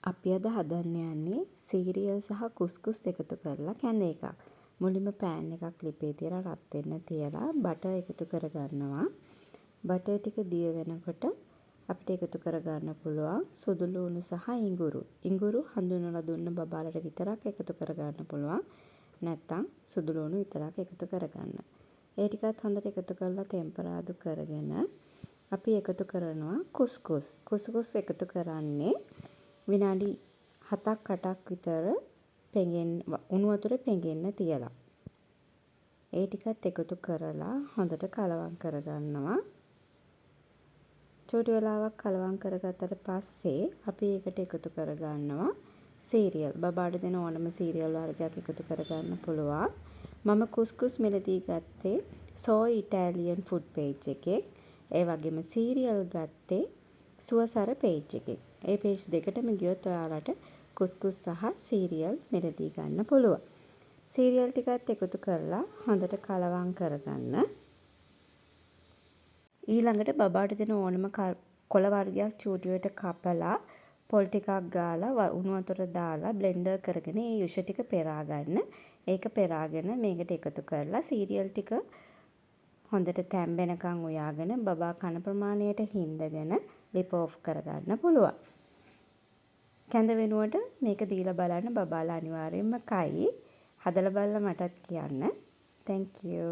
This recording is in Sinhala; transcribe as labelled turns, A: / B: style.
A: අපි අද හදන්න යන්නේ සීරියල් සහ කුස්කුස් එකතු කරලා කැඳ එකක්. මුලින්ම පෑන් එකක් ලිපේ තියලා රත් වෙන්න තියලා බටර් එකතු කරගන්නවා. බටර් ටික දිය වෙනකොට අපිට එකතු කරගන්න පුළුවන් සුදු ලුණු සහ ඉඟුරු. ඉඟුරු හඳුන්වලා දුන්න බබාලට විතරක් එකතු කරගන්න පුළුවන්. නැත්නම් සුදු ලුණු විතරක් එකතු කරගන්න. ඒ ටිකත් හොඳට එකතු කරලා ටෙම්පරාදු කරගෙන අපි එකතු කරනවා කුස්කුස්. කුස්කුස් එකතු කරන්නේ විනාඩි 7ක් 8ක් විතර උණු වතුරේ පෙඟෙන්න තියලා. ඒ ටිකත් එකතු කරලා හොඳට කලවම් කරගන්නවා. චූටි වෙලාවක් කලවම් කරගත්තට පස්සේ අපි ඒකට එකතු කරගන්නවා සීරියල්. බබාට දෙන ඕනම සීරියල් වර්ගයක් එකතු කරගන්න පුළුවන්. මම කුස්කුස් මිලදී ගත්තේ සෝයි ඉටාලියන් ෆුඩ් පේජ් එකේ. ඒ වගේම සීරියල් ගත්තේ සුවසර පේජ් එකේ. ඒ පේජ් දෙකටම ගියොත් ඔයාලට කුස්කුස් සහ සීරියල් මිලදී ගන්න පුළුවන්. සීරියල් ටිකත් එකතු කරලා හොඳට කලවම් කරගන්න. ඊළඟට බබාට දෙන ඕනම කොළ වර්ගයක් චූටියට කපලා පොල් ටිකක් ගාලා උණු වතුර දාලා බ්ලෙන්ඩර් කරගෙන ඒ යුෂ ටික පෙරා ගන්න. ඒක පෙරාගෙන මේකට එකතු කරලා සීරියල් ටික හොඳට තැම්බෙනකන් උයාගෙන බබා කන ප්‍රමාණයට හින්දගෙන ලිප ඔෆ් කරගන්න පුළුවන්. කැඳ වෙනුවට මේක දීලා බලන්න බබාලා අනිවාර්යයෙන්ම කයි. හදලා බලලා මටත් කියන්න. Thank you.